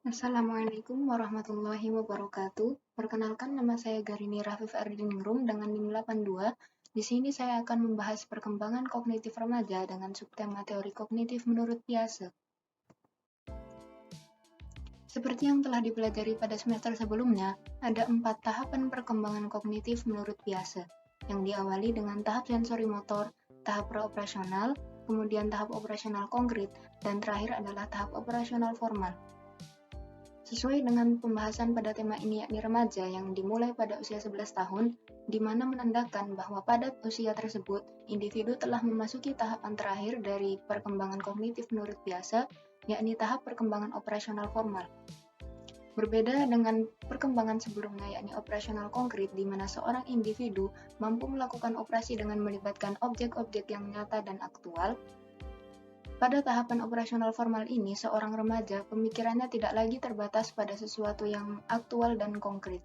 Assalamualaikum warahmatullahi wabarakatuh. Perkenalkan, nama saya Garini Rafif Ardiningrum dengan NIM 82. Di sini saya akan membahas perkembangan kognitif remaja dengan subtema teori kognitif menurut Piaget. Seperti yang telah dipelajari pada semester sebelumnya, ada 4 tahapan perkembangan kognitif menurut Piaget, yang diawali dengan tahap sensori motor, tahap praoperasional, kemudian tahap operasional konkret, dan terakhir adalah tahap operasional formal. Sesuai dengan pembahasan pada tema ini yakni remaja yang dimulai pada usia 11 tahun, di mana menandakan bahwa pada usia tersebut, individu telah memasuki tahapan terakhir dari perkembangan kognitif menurut Piaget, yakni tahap perkembangan operasional formal. Berbeda dengan perkembangan sebelumnya yakni operasional konkret di mana seorang individu mampu melakukan operasi dengan melibatkan objek-objek yang nyata dan aktual. Pada tahapan operasional formal ini, seorang remaja pemikirannya tidak lagi terbatas pada sesuatu yang aktual dan konkret.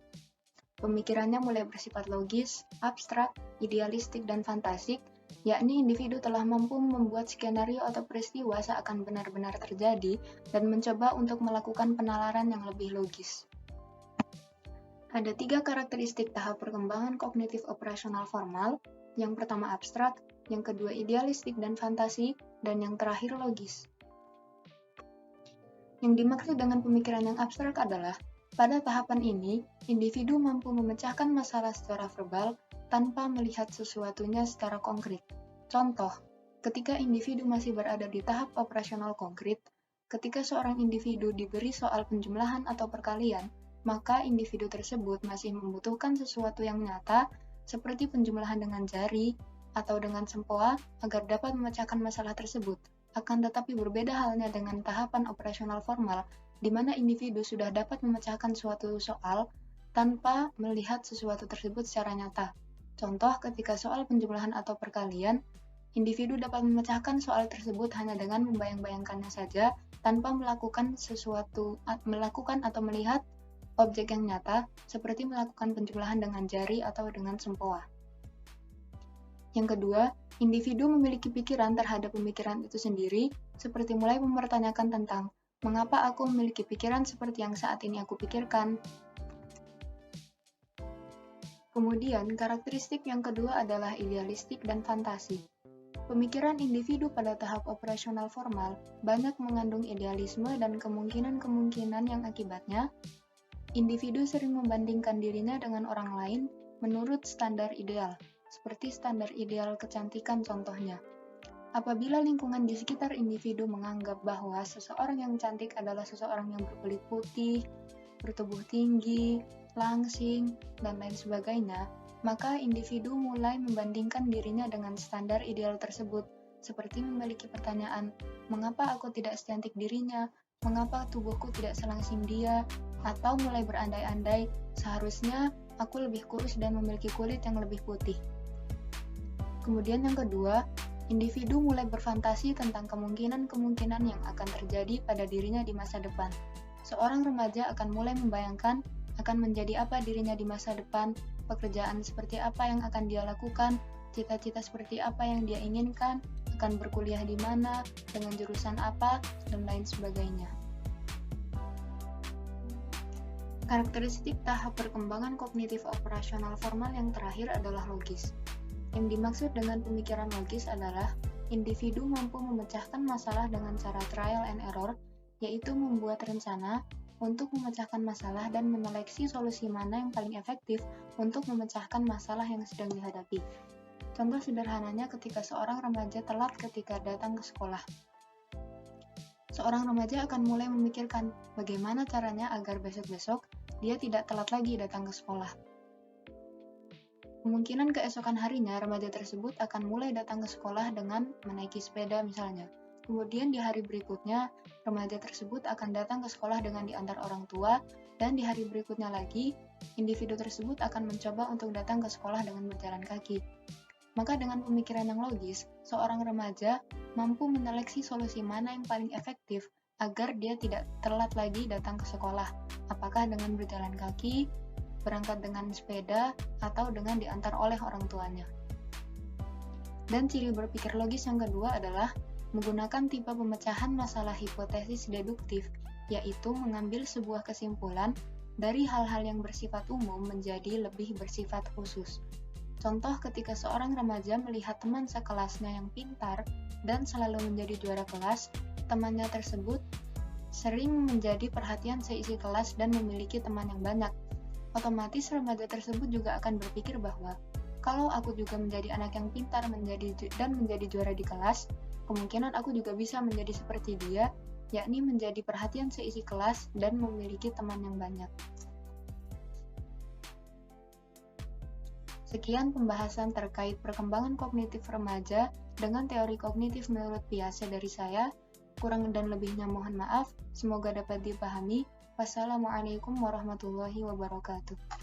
Pemikirannya mulai bersifat logis, abstrak, idealistik, dan fantasik, yakni individu telah mampu membuat skenario atau peristiwa seakan benar-benar terjadi dan mencoba untuk melakukan penalaran yang lebih logis. Ada 3 karakteristik tahap perkembangan kognitif operasional formal. Yang pertama abstrak, yang kedua idealistik dan fantasi, dan yang terakhir logis. Yang dimaksud dengan pemikiran yang abstrak adalah, pada tahapan ini, individu mampu memecahkan masalah secara verbal tanpa melihat sesuatunya secara konkret. Contoh, ketika individu masih berada di tahap operasional konkret, ketika seorang individu diberi soal penjumlahan atau perkalian, maka individu tersebut masih membutuhkan sesuatu yang nyata, seperti penjumlahan dengan jari atau dengan sempoa agar dapat memecahkan masalah tersebut. Akan tetapi berbeda halnya dengan tahapan operasional formal, di mana individu sudah dapat memecahkan suatu soal tanpa melihat sesuatu tersebut secara nyata. Contoh, ketika soal penjumlahan atau perkalian, individu dapat memecahkan soal tersebut hanya dengan membayang-bayangkannya saja tanpa melakukan atau melihat objek yang nyata, seperti melakukan penjumlahan dengan jari atau dengan sempoa. Yang kedua, individu memiliki pikiran terhadap pemikiran itu sendiri, seperti mulai mempertanyakan tentang mengapa aku memiliki pikiran seperti yang saat ini aku pikirkan. Kemudian, karakteristik yang kedua adalah idealistik dan fantasi. Pemikiran individu pada tahap operasional formal banyak mengandung idealisme dan kemungkinan-kemungkinan yang akibatnya individu sering membandingkan dirinya dengan orang lain menurut standar ideal, seperti standar ideal kecantikan contohnya. Apabila lingkungan di sekitar individu menganggap bahwa seseorang yang cantik adalah seseorang yang berkulit putih, bertubuh tinggi, langsing, dan lain sebagainya, maka individu mulai membandingkan dirinya dengan standar ideal tersebut, seperti memiliki pertanyaan, mengapa aku tidak secantik dirinya? Mengapa tubuhku tidak selangsing dia? Atau mulai berandai-andai, seharusnya aku lebih kurus dan memiliki kulit yang lebih putih. Kemudian yang kedua, individu mulai berfantasi tentang kemungkinan-kemungkinan yang akan terjadi pada dirinya di masa depan. Seorang remaja akan mulai membayangkan akan menjadi apa dirinya di masa depan, pekerjaan seperti apa yang akan dia lakukan, cita-cita seperti apa yang dia inginkan, akan berkuliah di mana, dengan jurusan apa, dan lain sebagainya. Karakteristik tahap perkembangan kognitif operasional formal yang terakhir adalah logis. Yang dimaksud dengan pemikiran logis adalah individu mampu memecahkan masalah dengan cara trial and error, yaitu membuat rencana untuk memecahkan masalah dan menyeleksi solusi mana yang paling efektif untuk memecahkan masalah yang sedang dihadapi. Contoh sederhananya ketika seorang remaja telat ketika datang ke sekolah. Seorang remaja akan mulai memikirkan bagaimana caranya agar besok-besok dia tidak telat lagi datang ke sekolah. Kemungkinan keesokan harinya remaja tersebut akan mulai datang ke sekolah dengan menaiki sepeda misalnya. Kemudian di hari berikutnya, remaja tersebut akan datang ke sekolah dengan diantar orang tua, dan di hari berikutnya lagi, individu tersebut akan mencoba untuk datang ke sekolah dengan berjalan kaki. Maka dengan pemikiran yang logis, seorang remaja mampu menyeleksi solusi mana yang paling efektif agar dia tidak telat lagi datang ke sekolah, apakah dengan berjalan kaki, berangkat dengan sepeda, atau dengan diantar oleh orang tuanya. Dan ciri berpikir logis yang kedua adalah menggunakan tipe pemecahan masalah hipotesis deduktif, yaitu mengambil sebuah kesimpulan dari hal-hal yang bersifat umum menjadi lebih bersifat khusus. Contoh ketika seorang remaja melihat teman sekelasnya yang pintar dan selalu menjadi juara kelas, temannya tersebut sering menjadi perhatian seisi kelas dan memiliki teman yang banyak. Otomatis remaja tersebut juga akan berpikir bahwa kalau aku juga menjadi anak yang pintar dan menjadi juara di kelas, kemungkinan aku juga bisa menjadi seperti dia, yakni menjadi perhatian seisi kelas dan memiliki teman yang banyak. Sekian pembahasan terkait perkembangan kognitif remaja dengan teori kognitif menurut Piaget dari saya. Kurang dan lebihnya mohon maaf, semoga dapat dipahami. Wassalamualaikum warahmatullahi wabarakatuh.